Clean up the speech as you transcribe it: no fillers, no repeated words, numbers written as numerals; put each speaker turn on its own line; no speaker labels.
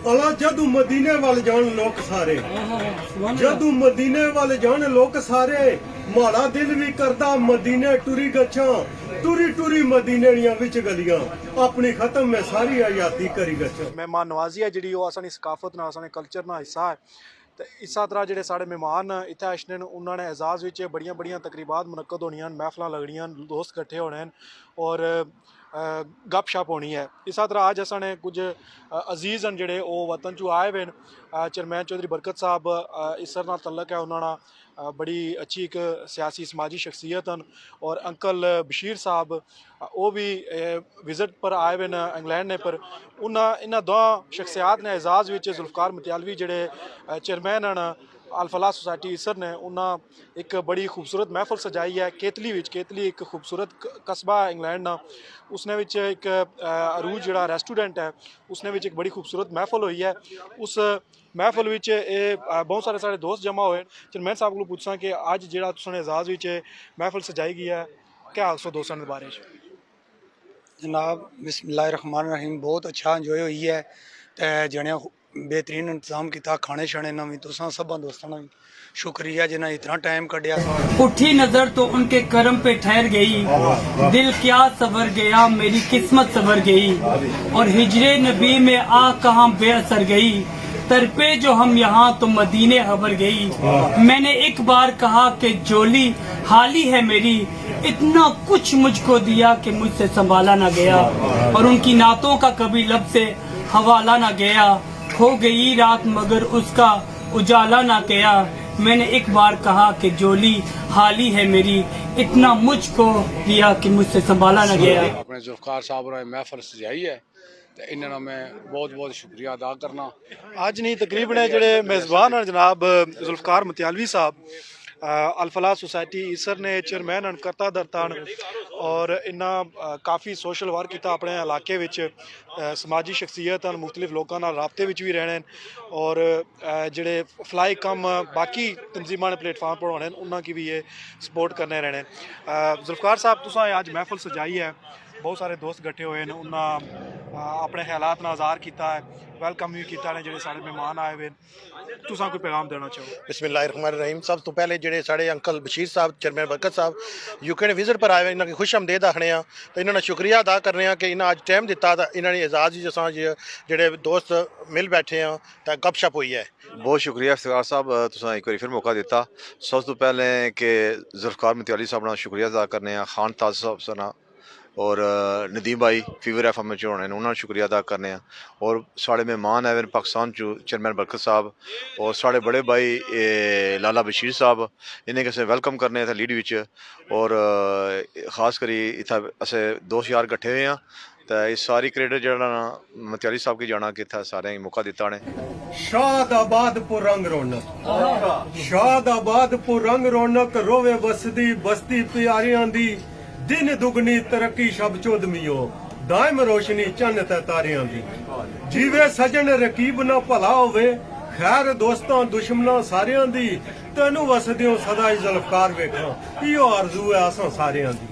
अला जदू मदीने वाल जान लोक सारे, जदू मदीने वाल जान लोक सारे, माड़ा दिल भी करदा मदीने टुरी गच्छा, टुरी टुरी मदीने दियां विच गलियां, अपनी खत्म में सारी आयाती करी गच्छा।
मेहमान नवाजी है जी असानी सकाफत ना असाने कल्चर ना हिस्सा है। तो इस तरह जो साढ़े मेहमान इतने आशने उन्होंने एजाज़ में बड़िया बड़िया तकरीबात मुनक्कद होनियां, महफिल लगनियां, दोस्त कट्ठे होने और गप शप होनी है। इस तरह अज असाने कुछ अजीज़ हैं जोड़े वतन चो आए हुए हैं। चेयरमैन चौधरी बरकत साहब इसर नाल तल्लक है, उन्होंने बड़ी अच्छी एक सियासी समाजी शख्सियत हैं। और अंकल बशीर साहब वो भी विजिट पर आए हुए हैं इंग्लैंड ने, पर इन्होंने दो शख्सियात ने एजाज़ में जुल्फकार मतियालवी जोड़े चेयरमैन हैं अल-फलाह सोसाइटी इसर ने, उन्हें एक बड़ी खूबसूरत महफिल सजाई है केतली विच। केतली एक खूबसूरत कस्बा है इंग्लैंड ना, उसने विच एक अरूज जोड़ा रेस्टोरेंट है, उसने विच एक बड़ी खूबसूरत महफिल हुई है। उस महफिल विच बहुत सारे साढ़े दोस्त जमा हुए। चेयरमैन साहब को पूछा कि अज जो तुसें एजाज़ विच महफिल सजाई गई है, क्या आखो दोस्तों के बारे में?
जनाब बिस्मिल्लाहिर्रहमानिर्रहीम, बहुत अच्छा इंजॉय हुई है। तो जने बेहतरीन इंतजाम किया खाने शाने ना भी, तुसा सब दोस्तों का भी शुक्रिया जिन्हें इतना टाइम कढ़िया।
उठी नजर तो उनके कर्म पे ठहर गई, दिल क्या सवर गया, मेरी किस्मत सवर गई। और हिजरे नबी में आ कहाँ बेअसर गई, तरपे जो हम यहाँ तो मदीने हबर गई। मैंने एक बार कहा कि जोली हाली है मेरी, इतना कुछ मुझको दिया कि मुझसे संभाला ना गया। और उनकी नातों का कभी लब से हवाला ना गया, हो गई रात मगर उसका उजाला ना गया। मैंने एक बार कहा कि जोली हाली है मेरी, इतना मुझको दिया कि मुझसे संभाला ना गया।
अपने जुल्फकार साहब ने महफिल सजाई है, तो इन्होंने मैं बहुत बहुत शुक्रिया अदा करना।
अज नहीं तकरीबन जोड़े मेज़बान हैं जनाब जुल्फकार मतियालवी साहब अल-फलाह सोसाइटी इसर ने चेयरमैन हैं करता दरतान, और इन्हें काफ़ी सोशल वर्क किया अपने इलाके विच, समाजी शख्सियत हैं, मुख्तलिफ लोगों नाल राबते विच भी रहने, और जोड़े फलाई कम बाकी तंजीमां ने प्लेटफार्म पर होने उन्होंने की भी ये सपोर्ट करने रहने। जुल्फकार साहब तुसां अज महफिल सजाई है, बहुत सारे दोस्त इकट्ठे हुए हैं, उन्होंने अपने ख्यालात नाल इज़हार किया है, वेलकम भी किया ने जो सारे मेहमान आए हुए। तुसां कोई पैगाम देना चाहो?
बिस्मिल्लाहिर्रहमानिर्रहीम। सब तो पहले जोड़े साढ़े अंकल बशीर साहब चेयरमैन बरकत साहब यूके ने विजिट पर आए हुए, इन्होंने खुश आमदेद आखने, तो इन्होंने शुक्रिया अदा करने कि इन्हें अज टाइम दिता, तो इन्होंने एजाज़ जैसा जोड़े दोस्त मिल बैठे हैं तो गपशप हुई है।
बहुत शुक्रिया इफ्तिखार साहब, तुसें एक बार फिर मौका दिता। सब तो पहले कि जुल्फकार मतियाली साहब ना शुक्रिया अदा करने, खान ताज साहब सना और नदीम भाई फीवर एफ एम होने उन्होंने शुक्रिया अदा करने। और साढ़े मेहमान आए पाकिस्तान चो चेयरमैन बरकत साहब और साढ़े बड़े भाई लाला बशीर साहब, इन्हें किसे वेलकम करने इतना लीड विच। और खास करी इतना अस दोस्त यार कट्ठे हुए हैं, तो इस सारी क्रेडिट जरा मतियाली साहब की जाना कि इतना सारे मौका दिता ने।
शादाबाद पुर रंग रौनक, शादाबाद पुर रंग रौनक, रोवे बसदी बस्ती प्यारियां दी, दिन दुगनी तरक्की शब चौदमियो, दायम रोशनी चन्न ते तारियां दी। जीवे सजन रकीब ना भला होवे, खैर दोस्तां दुश्मनां सारियां दी, तेनू वसदियों सदा ही जुल्फकार वेखां, इहो आरज़ू है असां सारियां दी।